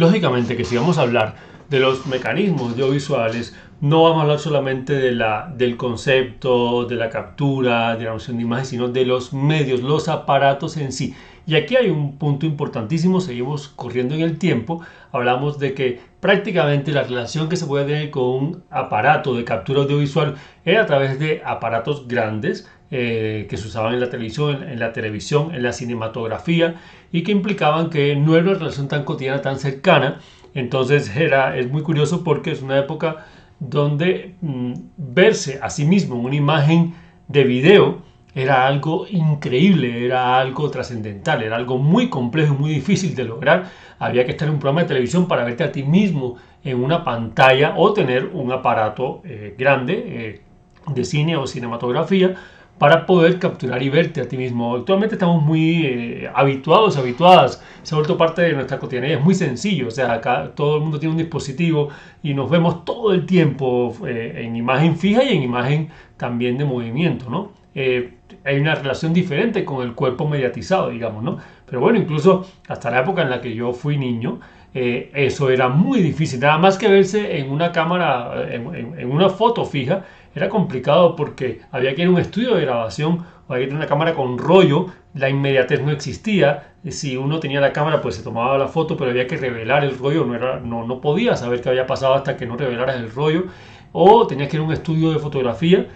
Lógicamente que si vamos a hablar de los mecanismos audiovisuales, no vamos a hablar solamente del concepto, de la captura, de la noción de imagen, sino de los medios, los aparatos en sí. Y aquí hay un punto importantísimo, seguimos corriendo en el tiempo, hablamos de que prácticamente la relación que se puede tener con un aparato de captura audiovisual era a través de aparatos grandes, que se usaban en la televisión, en la cinematografía, y que implicaban que no era una relación tan cotidiana, tan cercana. Entonces es muy curioso porque es una época donde verse a sí mismo en una imagen de video era algo increíble, era algo trascendental, era algo muy complejo y muy difícil de lograr. Había que estar en un programa de televisión para verte a ti mismo en una pantalla o tener un aparato grande de cine o cinematografía para poder capturar y verte a ti mismo. Actualmente estamos muy habituadas, se ha vuelto parte de nuestra cotidianidad, es muy sencillo, o sea, acá todo el mundo tiene un dispositivo y nos vemos todo el tiempo en imagen fija y en imagen también de movimiento, ¿no? Hay una relación diferente con el cuerpo mediatizado, digamos, ¿no? Pero bueno, incluso hasta la época en la que yo fui niño, eso era muy difícil, nada más que verse en una cámara, en una foto fija, era complicado porque había que ir a un estudio de grabación o había que tener una cámara con rollo, la inmediatez no existía, si uno tenía la cámara pues se tomaba la foto, pero había que revelar el rollo, no podía saber qué había pasado hasta que no revelaras el rollo, o tenías que ir a un estudio de fotografía,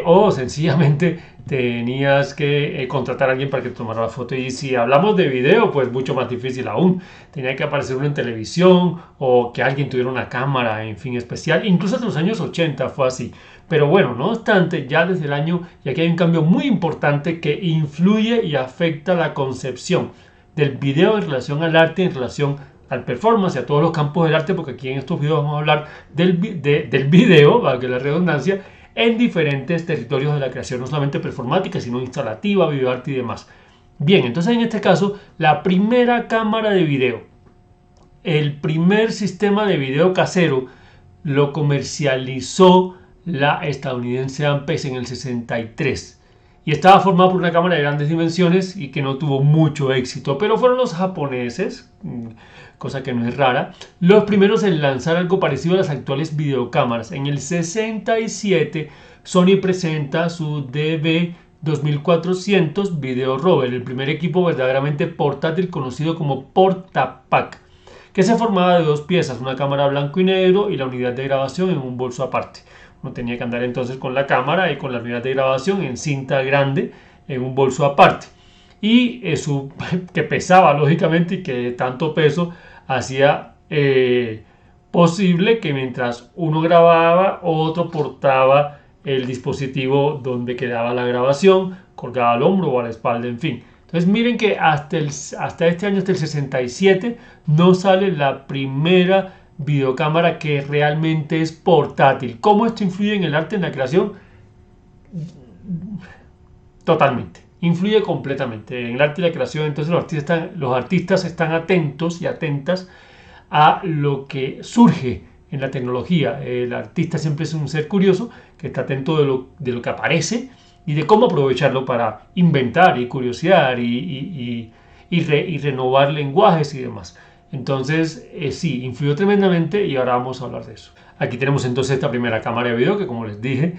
o sencillamente tenías que contratar a alguien para que te tomara la foto. Y si hablamos de video, pues mucho más difícil aún. Tenía que aparecer uno en televisión o que alguien tuviera una cámara, en fin, especial. Incluso hasta los años 80 fue así. Pero bueno, no obstante, ya desde el año, y aquí hay un cambio muy importante que influye y afecta la concepción del video en relación al arte, en relación al performance y a todos los campos del arte, porque aquí en estos videos vamos a hablar del video, valga la redundancia, en diferentes territorios de la creación, no solamente performática, sino instalativa, videoarte y demás. Bien, entonces en este caso, la primera cámara de video, el primer sistema de video casero, lo comercializó la estadounidense Ampex en el 63 y estaba formado por una cámara de grandes dimensiones y que no tuvo mucho éxito, pero fueron los japoneses, cosa que no es rara, los primeros en lanzar algo parecido a las actuales videocámaras. En el 67 Sony presenta su DV2400 Video Rover, el primer equipo verdaderamente portátil conocido como Portapack, que se formaba de dos piezas, una cámara blanco y negro y la unidad de grabación en un bolso aparte. Uno tenía que andar entonces con la cámara y con la unidad de grabación en cinta grande en un bolso aparte. Y eso que pesaba lógicamente y que tanto peso hacía posible que mientras uno grababa, otro portaba el dispositivo donde quedaba la grabación, colgado al hombro o a la espalda, en fin. Entonces miren que hasta este año, hasta el 67, no sale la primera videocámara que realmente es portátil. ¿Cómo esto influye en el arte, en la creación? Totalmente. Influye completamente en el arte y la creación. Entonces los artistas están atentos y atentas a lo que surge en la tecnología. El artista siempre es un ser curioso que está atento de lo que aparece y de cómo aprovecharlo para inventar y curiosear y renovar lenguajes y demás. Entonces, sí, influyó tremendamente y ahora vamos a hablar de eso. Aquí tenemos entonces esta primera cámara de video que, como les dije,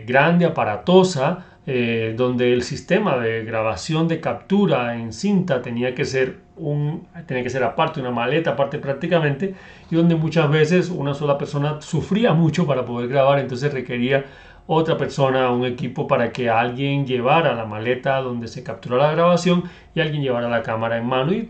grande, aparatosa, donde el sistema de grabación de captura en cinta tenía que ser aparte, una maleta aparte prácticamente, y donde muchas veces una sola persona sufría mucho para poder grabar, entonces requería otra persona, un equipo para que alguien llevara la maleta donde se capturara la grabación y alguien llevara la cámara en mano y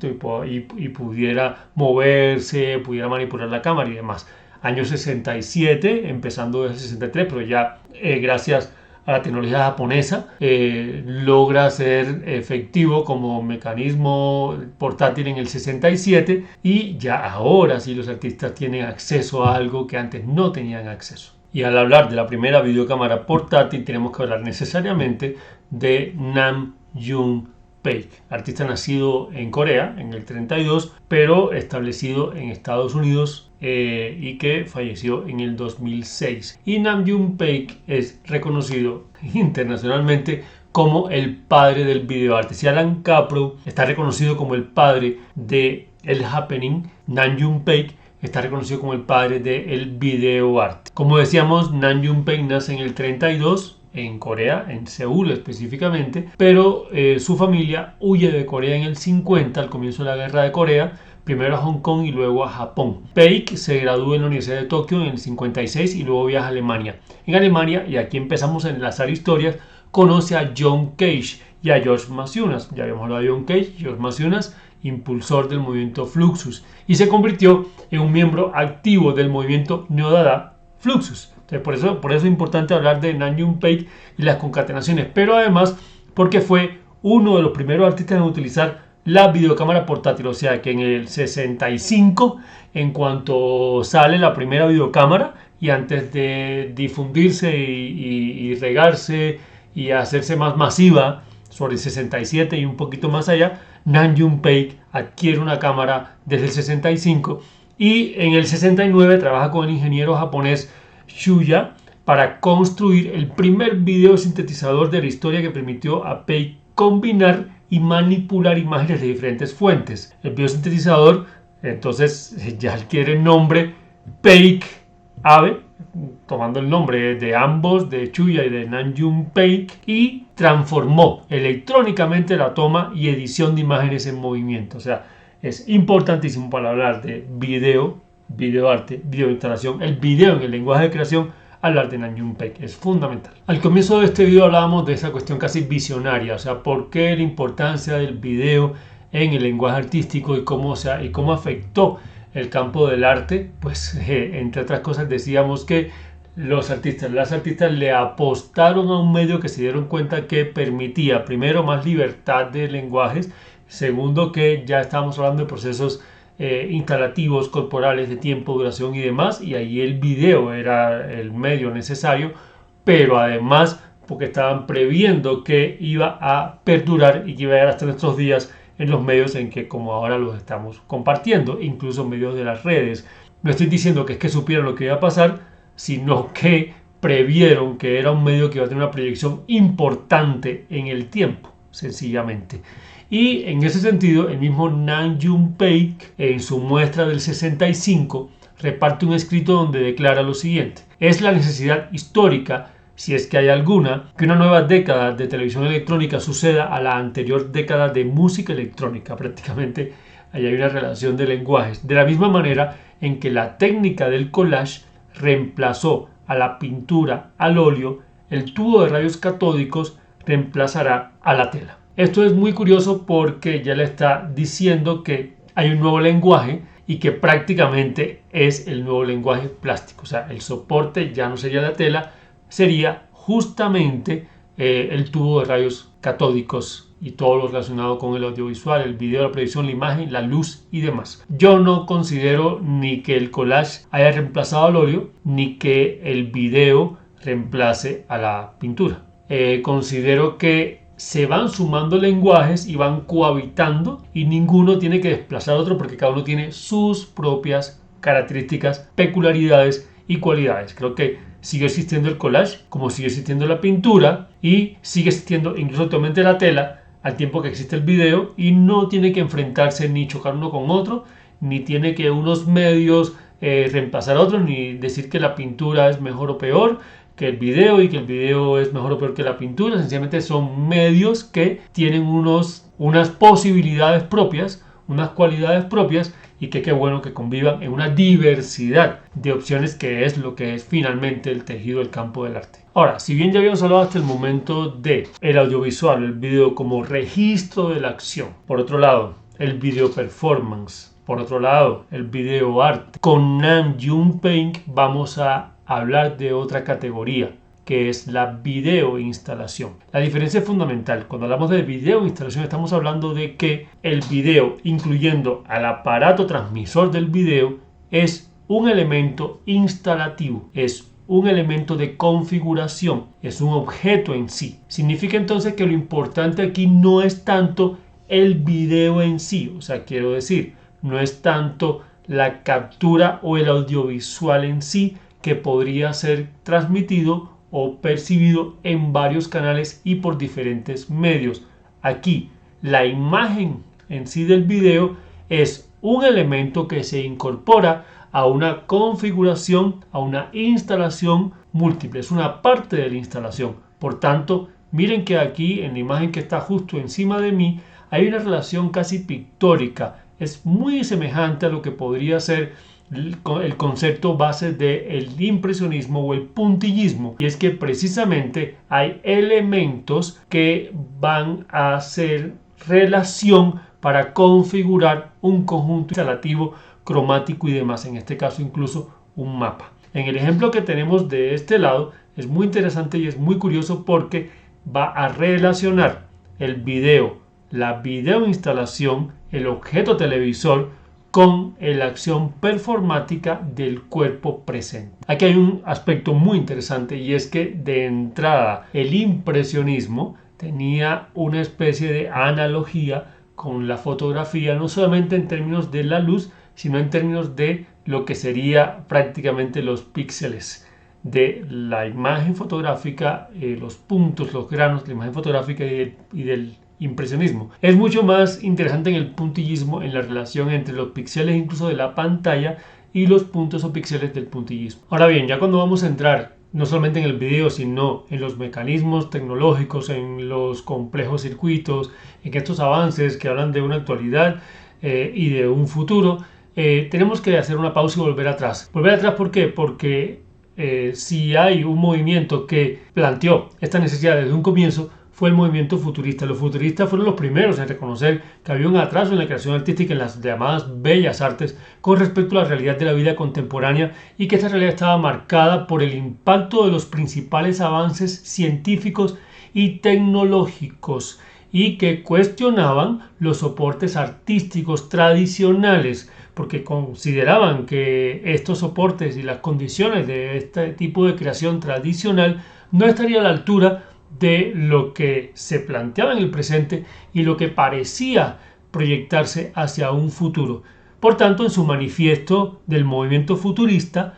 pudiera moverse, pudiera manipular la cámara y demás. Año 67, empezando desde el 63, pero ya gracias a la tecnología japonesa logra ser efectivo como mecanismo portátil en el 67 y ya ahora sí los artistas tienen acceso a algo que antes no tenían acceso. Y al hablar de la primera videocámara portátil tenemos que hablar necesariamente de Nam June Paik, artista nacido en Corea en el 32, pero establecido en Estados Unidos y que falleció en el 2006. Y Nam June Paik es reconocido internacionalmente como el padre del videoarte. Si Alan Kaprow está reconocido como el padre de el happening, Nam June Paik está reconocido como el padre del video arte. Como decíamos, Nam June Paik nace en el 32 en Corea, en Seúl específicamente, pero su familia huye de Corea en el 50, al comienzo de la guerra de Corea, primero a Hong Kong y luego a Japón. Paik se graduó en la Universidad de Tokio en el 56 y luego viaja a Alemania. En Alemania, y aquí empezamos a enlazar historias, conoce a John Cage y a George Maciunas. Ya habíamos hablado de John Cage, George Maciunas, impulsor del movimiento Fluxus, y se convirtió en un miembro activo del movimiento Neodada Fluxus. Entonces, por eso es importante hablar de Nam June Paik y las concatenaciones, pero además porque fue uno de los primeros artistas en utilizar la videocámara portátil, o sea que en el 65, en cuanto sale la primera videocámara y antes de difundirse y regarse y hacerse más masiva sobre el 67 y un poquito más allá, Nam June Paik adquiere una cámara desde el 65 y en el 69 trabaja con el ingeniero japonés Shuya para construir el primer video sintetizador de la historia que permitió a Paik combinar y manipular imágenes de diferentes fuentes. El biosintetizador entonces ya adquiere el nombre Paik Abe, tomando el nombre de ambos, de Shuya y de Nam June Paik, y transformó electrónicamente la toma y edición de imágenes en movimiento. O sea, es importantísimo para hablar de video arte, video instalación, el video en el lenguaje de creación, hablar de Nam June Paik es fundamental. Al comienzo de este video hablábamos de esa cuestión casi visionaria, o sea, por qué la importancia del video en el lenguaje artístico y cómo afectó el campo del arte. Pues entre otras cosas decíamos que las artistas le apostaron a un medio que se dieron cuenta que permitía, primero, más libertad de lenguajes, segundo, que ya estábamos hablando de procesos instalativos, corporales, de tiempo, duración y demás, y ahí el video era el medio necesario, pero además porque estaban previendo que iba a perdurar y que iba a llegar hasta nuestros días en los medios en que como ahora los estamos compartiendo, incluso en medios de las redes. No estoy diciendo que es que supieran lo que iba a pasar, sino que previeron que era un medio que iba a tener una proyección importante en el tiempo, sencillamente. Y en ese sentido, el mismo Nam June Paik, en su muestra del 65, reparte un escrito donde declara lo siguiente: es la necesidad histórica, si es que hay alguna, que una nueva década de televisión electrónica suceda a la anterior década de música electrónica. Prácticamente ahí hay una relación de lenguajes. De la misma manera en que la técnica del collage reemplazó a la pintura al óleo, el tubo de rayos catódicos reemplazará a la tela. Esto es muy curioso porque ya le está diciendo que hay un nuevo lenguaje y que prácticamente es el nuevo lenguaje plástico. O sea, el soporte ya no sería la tela, sería justamente el tubo de rayos catódicos y todo lo relacionado con el audiovisual, el video, la proyección, la imagen, la luz y demás. Yo no considero ni que el collage haya reemplazado al óleo, ni que el video reemplace a la pintura. Considero que se van sumando lenguajes y van cohabitando y ninguno tiene que desplazar a otro porque cada uno tiene sus propias características, peculiaridades y cualidades. Creo que sigue existiendo el collage como sigue existiendo la pintura y sigue existiendo incluso actualmente la tela al tiempo que existe el video, y no tiene que enfrentarse ni chocar uno con otro, ni tiene que unos medios reemplazar a otros, ni decir que la pintura es mejor o peor que el video y que el video es mejor o peor que la pintura. Sencillamente son medios que tienen unas posibilidades propias, unas cualidades propias, y que qué bueno que convivan en una diversidad de opciones, que es lo que es finalmente el tejido del campo del arte. Ahora, si bien ya habíamos hablado hasta el momento de el audiovisual, el video como registro de la acción, por otro lado, el video performance, por otro lado, el video arte, con Nam June Paik vamos a hablar de otra categoría, que es la video instalación. La diferencia es fundamental. Cuando hablamos de video instalación estamos hablando de que el video, incluyendo al aparato transmisor del video, es un elemento instalativo, es un elemento de configuración, es un objeto en sí. Significa entonces que lo importante aquí no es tanto el video en sí, o sea, quiero decir, no es tanto la captura o el audiovisual en sí, que podría ser transmitido o percibido en varios canales y por diferentes medios. Aquí, la imagen en sí del video es un elemento que se incorpora a una configuración, a una instalación múltiple. Es una parte de la instalación. Por tanto, miren que aquí en la imagen que está justo encima de mí hay una relación casi pictórica. Es muy semejante a lo que podría ser el concepto base del impresionismo o el puntillismo, y es que precisamente hay elementos que van a hacer relación para configurar un conjunto instalativo cromático y demás, en este caso incluso un mapa. En el ejemplo que tenemos de este lado es muy interesante y es muy curioso porque va a relacionar el video, la videoinstalación, el objeto televisor con la acción performática del cuerpo presente. Aquí hay un aspecto muy interesante, y es que de entrada el impresionismo tenía una especie de analogía con la fotografía, no solamente en términos de la luz, sino en términos de lo que sería prácticamente los píxeles de la imagen fotográfica, los puntos, los granos de la imagen fotográfica y del impresionismo. Es mucho más interesante en el puntillismo, en la relación entre los píxeles incluso de la pantalla y los puntos o píxeles del puntillismo. Ahora bien, ya cuando vamos a entrar no solamente en el video, sino en los mecanismos tecnológicos, en los complejos circuitos, en estos avances que hablan de una actualidad y de un futuro, tenemos que hacer una pausa y volver atrás. ¿Volver atrás por qué? Porque si hay un movimiento que planteó esta necesidad desde un comienzo, fue el movimiento futurista. Los futuristas fueron los primeros en reconocer que había un atraso en la creación artística en las llamadas bellas artes con respecto a la realidad de la vida contemporánea, y que esta realidad estaba marcada por el impacto de los principales avances científicos y tecnológicos, y que cuestionaban los soportes artísticos tradicionales, porque consideraban que estos soportes y las condiciones de este tipo de creación tradicional no estarían a la altura de lo que se planteaba en el presente y lo que parecía proyectarse hacia un futuro. Por tanto, en su manifiesto del movimiento futurista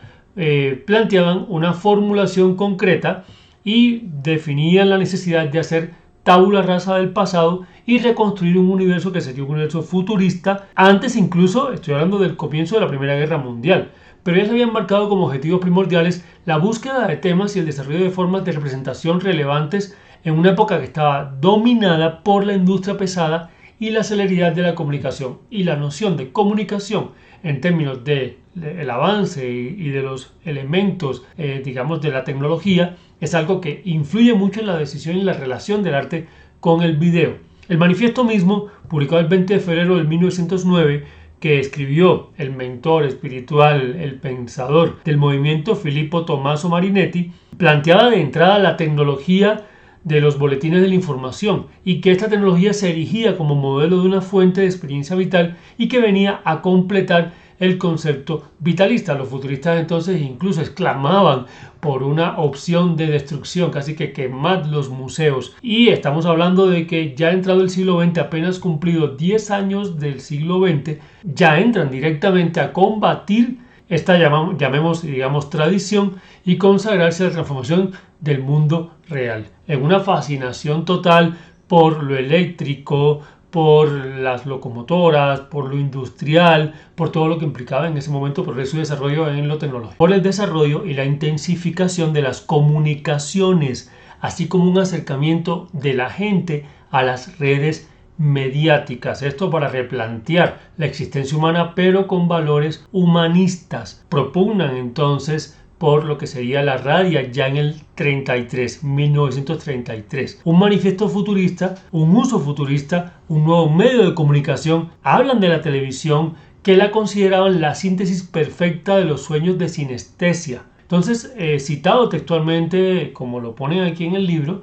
planteaban una formulación concreta y definían la necesidad de hacer tabula rasa del pasado y reconstruir un universo que sería un universo futurista, antes incluso, estoy hablando del comienzo de la Primera Guerra Mundial, pero ya se habían marcado como objetivos primordiales la búsqueda de temas y el desarrollo de formas de representación relevantes en una época que estaba dominada por la industria pesada y la celeridad de la comunicación. Y la noción de comunicación en términos del avance y de los elementos, digamos, de la tecnología, es algo que influye mucho en la decisión y la relación del arte con el video. El manifiesto mismo, publicado el 20 de febrero de 1909, que escribió el mentor espiritual, el pensador del movimiento Filippo Tommaso Marinetti, planteaba de entrada la tecnología de los boletines de la información, y que esta tecnología se erigía como modelo de una fuente de experiencia vital y que venía a completar el concepto vitalista. Los futuristas entonces incluso exclamaban por una opción de destrucción, casi que quemad los museos. Y estamos hablando de que ya entrado el siglo XX, apenas cumplido 10 años del siglo XX, ya entran directamente a combatir esta, llamemos, digamos, tradición, y consagrarse a la transformación del mundo real, en una fascinación total por lo eléctrico, por las locomotoras, por lo industrial, por todo lo que implicaba en ese momento progreso y desarrollo en lo tecnológico, por el desarrollo y la intensificación de las comunicaciones, así como un acercamiento de la gente a las redes mediáticas. Esto para replantear la existencia humana, pero con valores humanistas. Propugnan entonces por lo que sería la radio ya en el 1933, un manifiesto futurista, un uso futurista, un nuevo medio de comunicación. Hablan de la televisión, que la consideraban la síntesis perfecta de los sueños de sinestesia. Entonces, citado textualmente, como lo ponen aquí en el libro,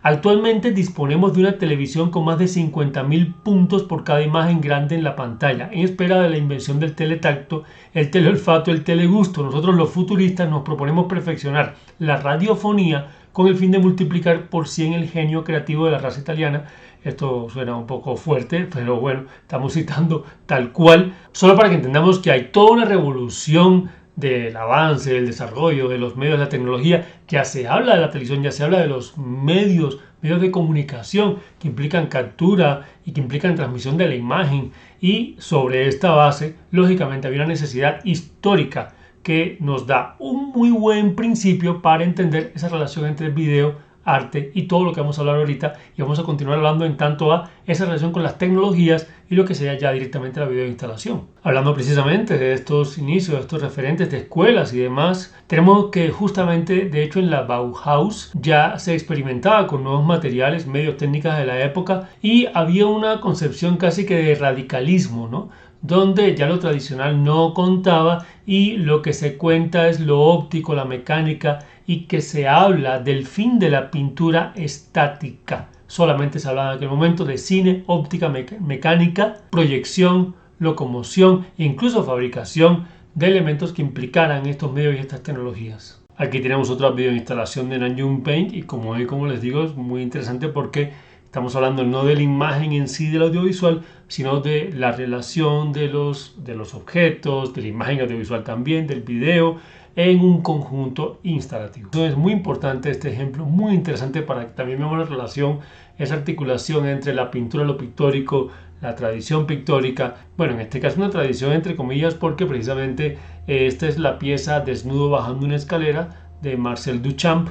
actualmente disponemos de una televisión con más de 50.000 puntos por cada imagen grande en la pantalla, en espera de la invención del teletacto, el teleolfato, el telegusto. Nosotros los futuristas nos proponemos perfeccionar la radiofonía con el fin de multiplicar por 100 el genio creativo de la raza italiana. Esto suena un poco fuerte, pero bueno, estamos citando tal cual, solo para que entendamos que hay toda una revolución del avance, del desarrollo de los medios de la tecnología. Ya se habla de la televisión, ya se habla de los medios de comunicación que implican captura y que implican transmisión de la imagen y sobre esta base, lógicamente, había una necesidad histórica que nos da un muy buen principio para entender esa relación entre el video, arte y todo lo que vamos a hablar ahorita, y vamos a continuar hablando en tanto a esa relación con las tecnologías y lo que sería ya directamente la videoinstalación. Hablando precisamente de estos inicios, de estos referentes de escuelas y demás, tenemos que justamente, de hecho, en la Bauhaus ya se experimentaba con nuevos materiales, medios, técnicas de la época, y había una concepción casi que de radicalismo, ¿no?, donde ya lo tradicional no contaba y lo que se cuenta es lo óptico, la mecánica, y que se habla del fin de la pintura estática. Solamente se hablaba en aquel momento de cine, óptica, mecánica, proyección, locomoción e incluso fabricación de elementos que implicaran estos medios y estas tecnologías. Aquí tenemos otra videoinstalación de Nanjing Paint y como les digo, es muy interesante porque estamos hablando no de la imagen en sí del audiovisual, sino de la relación de los objetos, de la imagen audiovisual también, del video, en un conjunto instalativo. Entonces es muy importante este ejemplo, muy interesante para que también veamos la relación, esa articulación entre la pintura, lo pictórico, la tradición pictórica. Bueno, en este caso una tradición entre comillas porque precisamente esta es la pieza Desnudo bajando una escalera de Marcel Duchamp,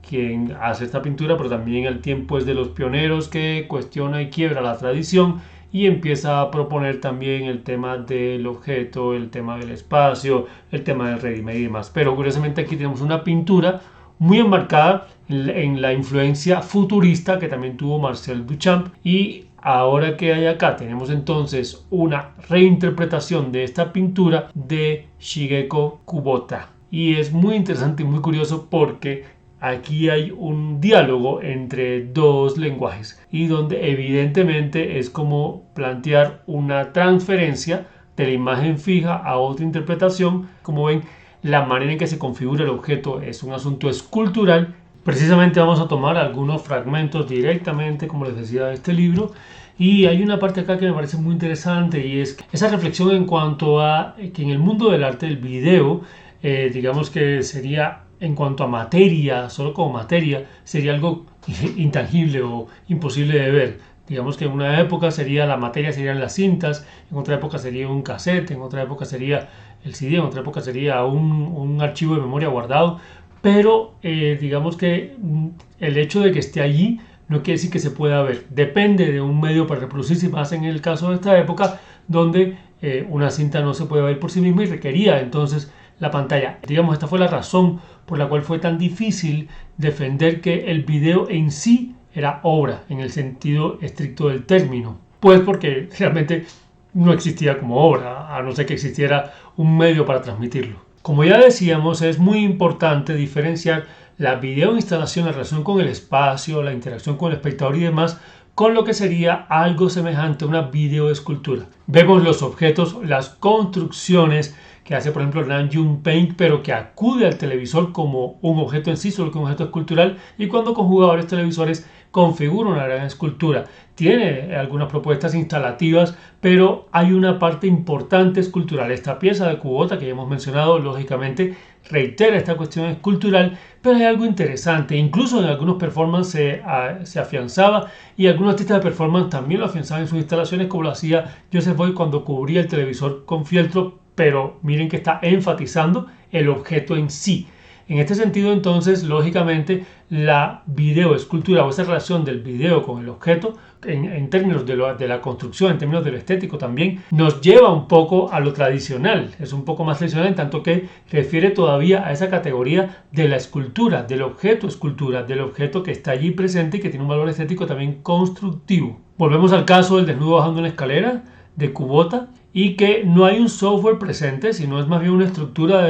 quien hace esta pintura, pero también el tiempo es de los pioneros que cuestiona y quiebra la tradición y empieza a proponer también el tema del objeto, el tema del espacio, el tema del ready-made y demás. Pero curiosamente aquí tenemos una pintura muy enmarcada en la influencia futurista que también tuvo Marcel Duchamp, y ahora que hay acá tenemos entonces una reinterpretación de esta pintura de Shigeko Kubota. Y es muy interesante y muy curioso porque aquí hay un diálogo entre dos lenguajes y donde evidentemente es como plantear una transferencia de la imagen fija a otra interpretación. Como ven, la manera en que se configura el objeto es un asunto escultural. Precisamente vamos a tomar algunos fragmentos directamente, como les decía, de este libro. Y hay una parte acá que me parece muy interesante y es esa reflexión en cuanto a que en el mundo del arte, el video, digamos que sería en cuanto a materia, solo como materia, sería algo intangible o imposible de ver. Digamos que en una época sería la materia, serían las cintas, en otra época sería un cassette, en otra época sería el CD, en otra época sería un archivo de memoria guardado, pero digamos que el hecho de que esté allí no quiere decir que se pueda ver. Depende de un medio para reproducirse, más en el caso de esta época, donde una cinta no se puede ver por sí misma y requería entonces la pantalla. Digamos, esta fue la razón por la cual fue tan difícil defender que el video en sí era obra, en el sentido estricto del término. Pues porque realmente no existía como obra, a no ser que existiera un medio para transmitirlo. Como ya decíamos, es muy importante diferenciar la videoinstalación en relación con el espacio, la interacción con el espectador y demás, con lo que sería algo semejante a una videoescultura. Vemos los objetos, las construcciones que hace, por ejemplo, Nanjing Paint, pero que acude al televisor como un objeto en sí, solo que un objeto escultural, y cuando conjuga varios televisores configura una gran escultura. Tiene algunas propuestas instalativas, pero hay una parte importante escultural. Esta pieza de Kubota que ya hemos mencionado, lógicamente, reitera esta cuestión escultural, pero hay algo interesante. Incluso en algunos performances se afianzaba, y algunos artistas de performance también lo afianzaban en sus instalaciones, como lo hacía Joseph Beuys cuando cubría el televisor con fieltro, pero miren que está enfatizando el objeto en sí. En este sentido, entonces, lógicamente, la videoescultura o esa relación del video con el objeto, en términos de la construcción, en términos de lo estético también, nos lleva un poco a lo tradicional. Es un poco más tradicional en tanto que refiere todavía a esa categoría de la escultura, del objeto escultura, del objeto que está allí presente y que tiene un valor estético también constructivo. Volvemos al caso del desnudo bajando una escalera de Kubota, y que no hay un software presente, sino es más bien una estructura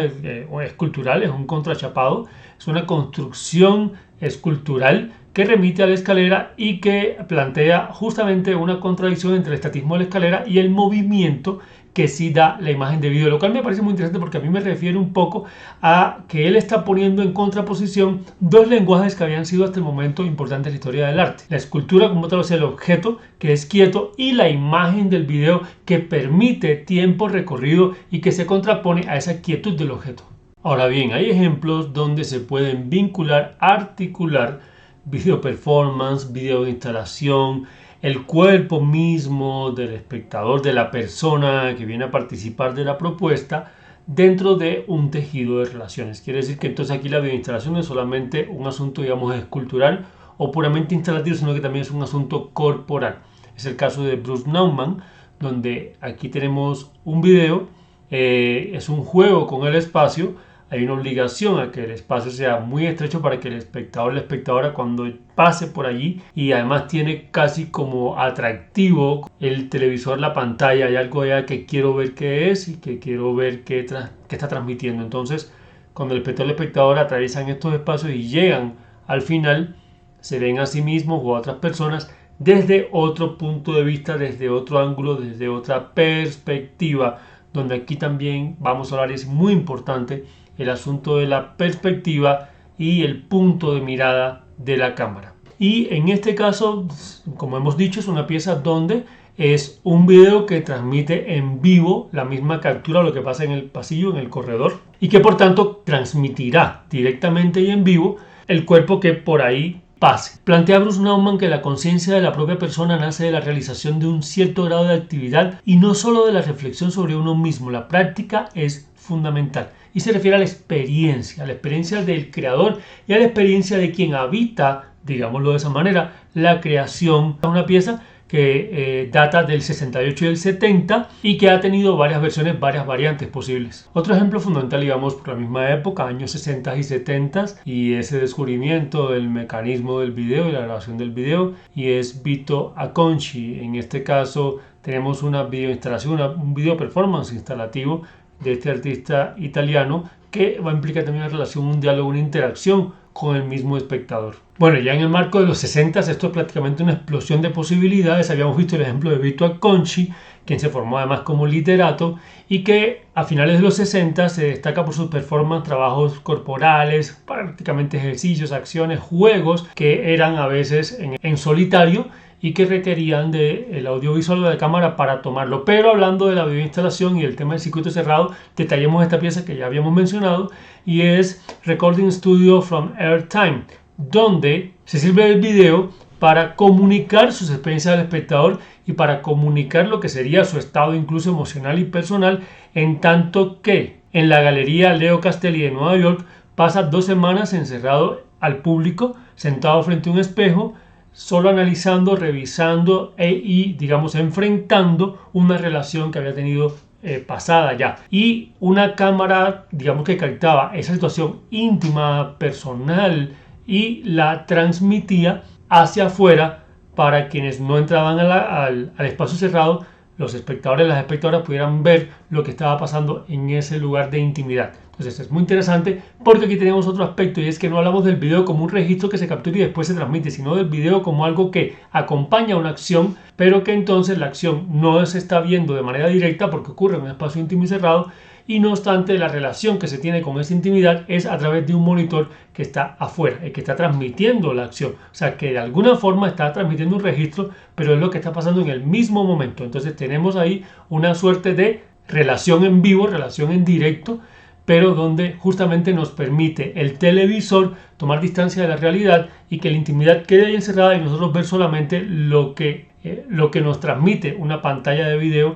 escultural, es un contrachapado, es una construcción escultural que remite a la escalera y que plantea justamente una contradicción entre el estatismo de la escalera y el movimiento que sí da la imagen de video, lo cual me parece muy interesante porque a mí me refiere un poco a que él está poniendo en contraposición dos lenguajes que habían sido hasta el momento importantes en la historia del arte. La escultura, como te lo decía, el objeto que es quieto, y la imagen del video que permite tiempo recorrido y que se contrapone a esa quietud del objeto. Ahora bien, hay ejemplos donde se pueden vincular, articular video performance, video instalación, el cuerpo mismo del espectador, de la persona que viene a participar de la propuesta, dentro de un tejido de relaciones. Quiere decir que entonces aquí la bioinstalación no es solamente un asunto, digamos, escultural o puramente instalativo, sino que también es un asunto corporal. Es el caso de Bruce Nauman, donde aquí tenemos un video, es un juego con el espacio. Hay una obligación a que el espacio sea muy estrecho para que el espectador, la espectadora, cuando pase por allí, y además tiene casi como atractivo el televisor, la pantalla, hay algo allá que quiero ver qué es y que quiero ver qué está transmitiendo. Entonces, cuando el espectador y la espectadora atraviesan estos espacios y llegan al final, se ven a sí mismos o a otras personas desde otro punto de vista, desde otro ángulo, desde otra perspectiva, donde aquí también vamos a hablar, y es muy importante, el asunto de la perspectiva y el punto de mirada de la cámara. Y en este caso, como hemos dicho, es una pieza donde es un video que transmite en vivo la misma captura de lo que pasa en el pasillo, en el corredor, y que por tanto transmitirá directamente y en vivo el cuerpo que por ahí pase. Plantea Bruce Nauman que la conciencia de la propia persona nace de la realización de un cierto grado de actividad y no solo de la reflexión sobre uno mismo. La práctica es fundamental y se refiere a la experiencia del creador y a la experiencia de quien habita, digámoslo de esa manera, la creación de una pieza que data del 68 y del 70 y que ha tenido varias versiones, varias variantes posibles. Otro ejemplo fundamental, digamos, por la misma época, años 60 y 70, y ese descubrimiento del mecanismo del video y la grabación del video, y es Vito Acconci. En este caso tenemos una videoinstalación, un video performance instalativo de este artista italiano que va a implicar también una relación, un diálogo, una interacción con el mismo espectador. Bueno, ya en el marco de los 60 esto es prácticamente una explosión de posibilidades. Habíamos visto el ejemplo de Vito Acconci, quien se formó además como literato y que a finales de los 60 se destaca por sus performances, trabajos corporales, prácticamente ejercicios, acciones, juegos que eran a veces en solitario y que requerían del audiovisual de la cámara para tomarlo. Pero hablando de la videoinstalación y el tema del circuito cerrado, detallemos esta pieza que ya habíamos mencionado y es Recording Studio from Airtime, donde se sirve del video para comunicar sus experiencias al espectador y para comunicar lo que sería su estado incluso emocional y personal, en tanto que en la Galería Leo Castelli de Nueva York pasa 2 semanas encerrado al público, sentado frente a un espejo, solo analizando, revisando y digamos enfrentando una relación que había tenido pasada ya, y una cámara digamos que captaba esa situación íntima, personal, y la transmitía hacia afuera para quienes no entraban al espacio cerrado, los espectadores y las espectadoras pudieran ver lo que estaba pasando en ese lugar de intimidad. Entonces es muy interesante porque aquí tenemos otro aspecto, y es que no hablamos del video como un registro que se captura y después se transmite, sino del video como algo que acompaña una acción, pero que entonces la acción no se está viendo de manera directa porque ocurre en un espacio íntimo y cerrado, y no obstante la relación que se tiene con esa intimidad es a través de un monitor que está afuera, el que está transmitiendo la acción. O sea que de alguna forma está transmitiendo un registro, pero es lo que está pasando en el mismo momento. Entonces tenemos ahí una suerte de relación en vivo, relación en directo, pero donde justamente nos permite el televisor tomar distancia de la realidad y que la intimidad quede ahí encerrada y nosotros ver solamente lo que nos transmite una pantalla de video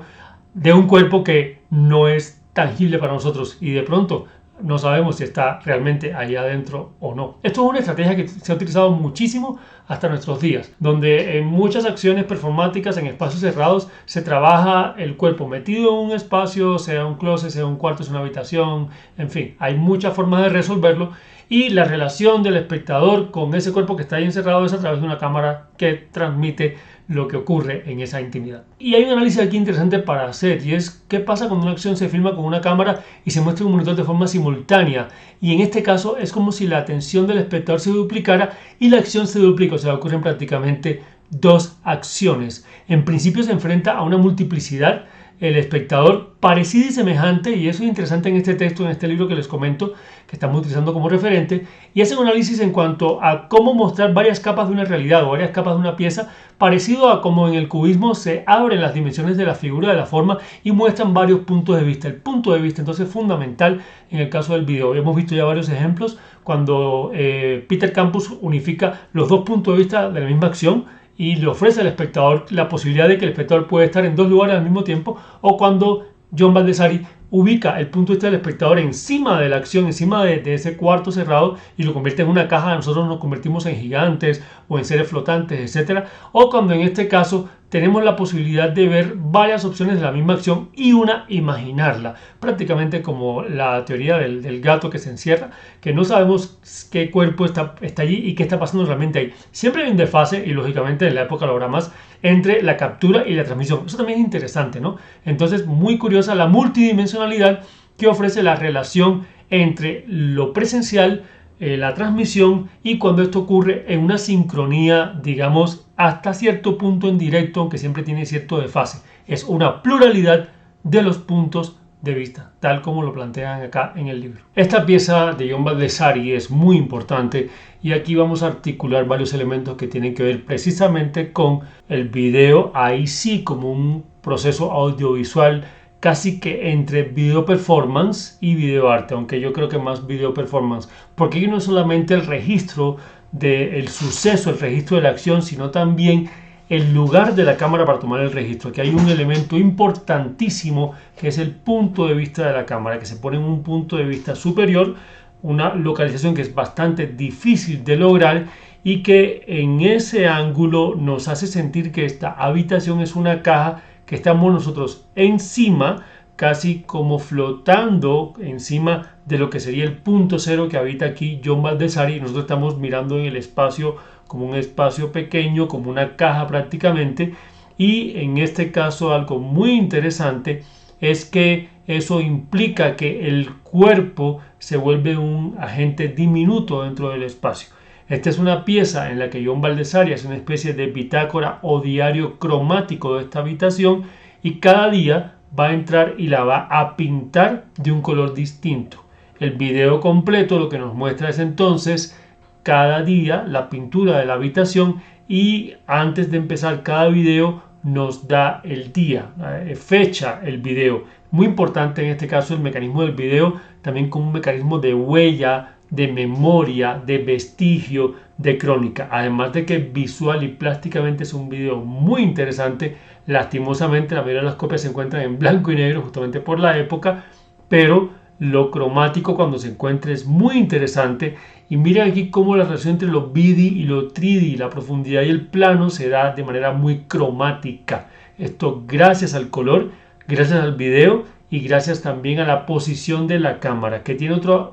de un cuerpo que no es tangible para nosotros y de pronto no sabemos si está realmente ahí adentro o no. Esto es una estrategia que se ha utilizado muchísimo hasta nuestros días, donde en muchas acciones performáticas en espacios cerrados se trabaja el cuerpo metido en un espacio, sea un closet, sea un cuarto, sea una habitación, en fin, hay muchas formas de resolverlo, y la relación del espectador con ese cuerpo que está ahí encerrado es a través de una cámara que transmite lo que ocurre en esa intimidad. Y hay un análisis aquí interesante para hacer, y es qué pasa cuando una acción se filma con una cámara y se muestra en un monitor de forma simultánea, y en este caso es como si la atención del espectador se duplicara y la acción se duplica, o sea, ocurren prácticamente 2 acciones. En principio se enfrenta a una multiplicidad el espectador parecida y semejante, y eso es interesante en este texto, en este libro que les comento, que estamos utilizando como referente, y hace un análisis en cuanto a cómo mostrar varias capas de una realidad o varias capas de una pieza, parecido a como en el cubismo se abren las dimensiones de la figura, de la forma, y muestran varios puntos de vista. El punto de vista entonces es fundamental en el caso del video. Hemos visto ya varios ejemplos cuando Peter Campus unifica los 2 puntos de vista de la misma acción, y le ofrece al espectador la posibilidad de que el espectador puede estar en dos lugares al mismo tiempo, o cuando John Baldessari ubica el punto de vista del espectador encima de la acción, encima de ese cuarto cerrado, y lo convierte en una caja. Nosotros nos convertimos en gigantes o en seres flotantes, etcétera. O cuando en este caso tenemos la posibilidad de ver varias opciones de la misma acción y una imaginarla, prácticamente como la teoría del gato que se encierra, que no sabemos qué cuerpo está allí y qué está pasando realmente ahí. Siempre hay un desfase, y lógicamente en la época lo habrá más, entre la captura y la transmisión. Eso también es interesante, ¿no? Entonces, muy curiosa la multidimensionalidad que ofrece la relación entre lo presencial, la transmisión, y cuando esto ocurre en una sincronía, digamos, hasta cierto punto en directo, aunque siempre tiene cierto desfase. Es una pluralidad de los puntos de vista, tal como lo plantean acá en el libro. Esta pieza de John Baldessari es muy importante, y aquí vamos a articular varios elementos que tienen que ver precisamente con el video, ahí sí como un proceso audiovisual casi que entre video performance y video arte, aunque yo creo que más video performance, porque aquí no es solamente el registro del suceso, el registro de la acción, sino también el lugar de la cámara para tomar el registro. Aquí hay un elemento importantísimo que es el punto de vista de la cámara, que se pone en un punto de vista superior, una localización que es bastante difícil de lograr, y que en ese ángulo nos hace sentir que esta habitación es una caja que estamos nosotros encima, casi como flotando encima de lo que sería el punto cero que habita aquí John Baldessari, y nosotros estamos mirando en el espacio como un espacio pequeño, como una caja prácticamente. Y en este caso algo muy interesante es que eso implica que el cuerpo se vuelve un agente diminuto dentro del espacio. Esta es una pieza en la que John Baldessari hace una especie de bitácora o diario cromático de esta habitación, y cada día va a entrar y la va a pintar de un color distinto. El video completo lo que nos muestra es entonces cada día la pintura de la habitación, y antes de empezar cada video nos da el día, fecha el video. Muy importante en este caso el mecanismo del video, también como un mecanismo de huella, de memoria, de vestigio, de crónica. Además de que visual y plásticamente es un video muy interesante. Lastimosamente la mayoría de las copias se encuentran en blanco y negro justamente por la época, pero lo cromático cuando se encuentra es muy interesante. Y miren aquí cómo la relación entre lo bidi y lo tridi, la profundidad y el plano, se da de manera muy cromática. Esto gracias al color, gracias al video y gracias también a la posición de la cámara, que tiene otra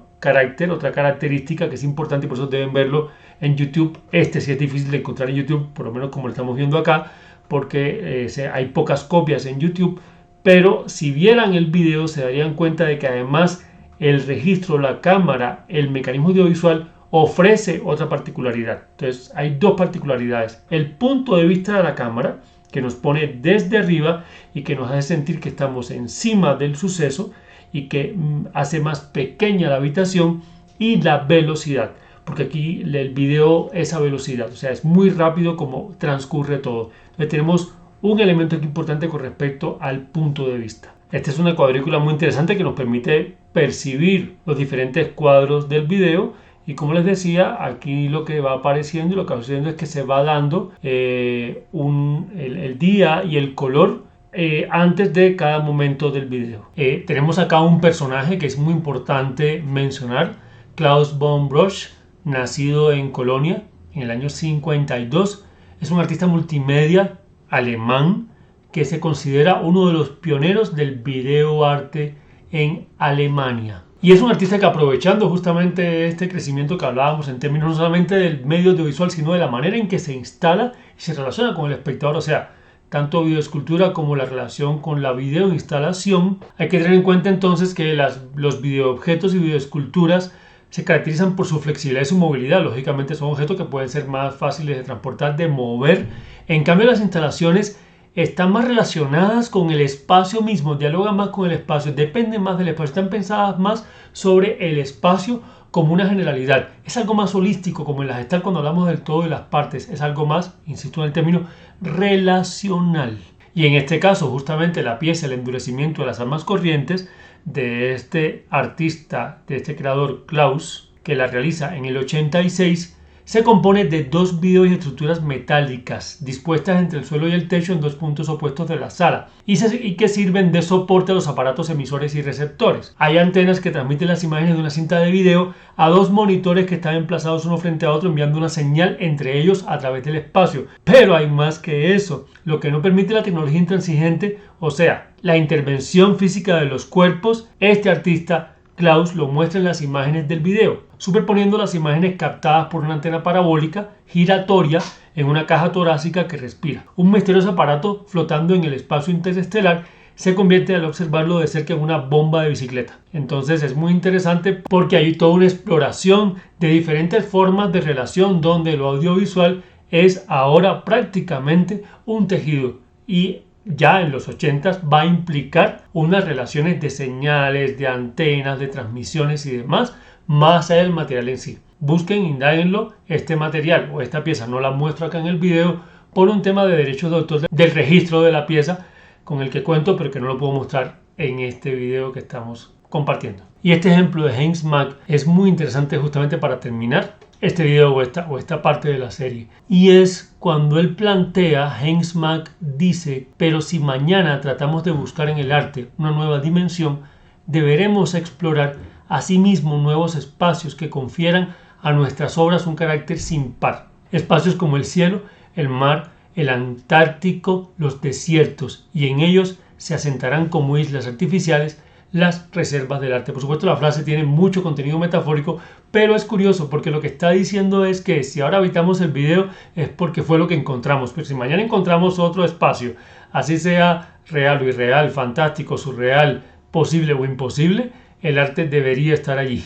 característica que es importante, y por eso deben verlo en YouTube. Este sí es difícil de encontrar en YouTube, por lo menos como lo estamos viendo acá, porque hay pocas copias en YouTube, pero si vieran el video se darían cuenta de que además el registro, la cámara, el mecanismo audiovisual ofrece otra particularidad. Entonces hay dos particularidades: el punto de vista de la cámara, que nos pone desde arriba y que nos hace sentir que estamos encima del suceso y que hace más pequeña la habitación, y la velocidad, porque aquí el video es a velocidad, o sea, es muy rápido como transcurre todo. Entonces tenemos un elemento aquí importante con respecto al punto de vista. Esta es una cuadrícula muy interesante que nos permite percibir los diferentes cuadros del video, y como les decía, aquí lo que va apareciendo y lo que va sucediendo es que se va dando el día y el color antes de cada momento del video. Tenemos acá un personaje que es muy importante mencionar: Klaus von Broch, nacido en Colonia en el año 52. Es un artista multimedia alemán que se considera uno de los pioneros del videoarte en Alemania. Y es un artista que, aprovechando justamente este crecimiento que hablábamos en términos no solamente del medio audiovisual, sino de la manera en que se instala y se relaciona con el espectador, o sea, tanto videoescultura como la relación con la videoinstalación. Hay que tener en cuenta entonces que los videoobjetos y videoesculturas se caracterizan por su flexibilidad y su movilidad. Lógicamente son objetos que pueden ser más fáciles de transportar, de mover. En cambio, las instalaciones están más relacionadas con el espacio mismo, dialogan más con el espacio, dependen más del espacio, están pensadas más sobre el espacio como una generalidad. Es algo más holístico, como en la Gestalt cuando hablamos del todo y las partes. Es algo más, insisto en el término, relacional. Y en este caso, justamente la pieza El endurecimiento de las almas corrientes, de este artista, de este creador Klaus, que la realiza en el 86, Se compone de dos videos y estructuras metálicas dispuestas entre el suelo y el techo en dos puntos opuestos de la sala y que sirven de soporte a los aparatos emisores y receptores. Hay antenas que transmiten las imágenes de una cinta de video a dos monitores que están emplazados uno frente a otro, enviando una señal entre ellos a través del espacio. Pero hay más que eso, lo que no permite la tecnología intransigente, o sea, la intervención física de los cuerpos. Este artista Klaus lo muestra en las imágenes del video, superponiendo las imágenes captadas por una antena parabólica giratoria en una caja torácica que respira. Un misterioso aparato flotando en el espacio interestelar se convierte al observarlo de cerca en una bomba de bicicleta. Entonces es muy interesante porque hay toda una exploración de diferentes formas de relación donde lo audiovisual es ahora prácticamente un tejido y ya en los 80 va a implicar unas relaciones de señales, de antenas, de transmisiones y demás, más allá del material en sí. Busquen, indáguenlo, este material o esta pieza, no la muestro acá en el video por un tema de derechos de autor del registro de la pieza con el que cuento, pero que no lo puedo mostrar en este video que estamos compartiendo. Y este ejemplo de Heinz Mack es muy interesante justamente para terminar este video o esta parte de la serie. Y es cuando él plantea, Heinz Mack dice, pero si mañana tratamos de buscar en el arte una nueva dimensión, deberemos explorar asimismo nuevos espacios que confieran a nuestras obras un carácter sin par. Espacios como el cielo, el mar, el Antártico, los desiertos, y en ellos se asentarán como islas artificiales las reservas del arte. Por supuesto, la frase tiene mucho contenido metafórico, pero es curioso porque lo que está diciendo es que si ahora habitamos el video es porque fue lo que encontramos, pero si mañana encontramos otro espacio, así sea real o irreal, fantástico, surreal, posible o imposible, el arte debería estar allí.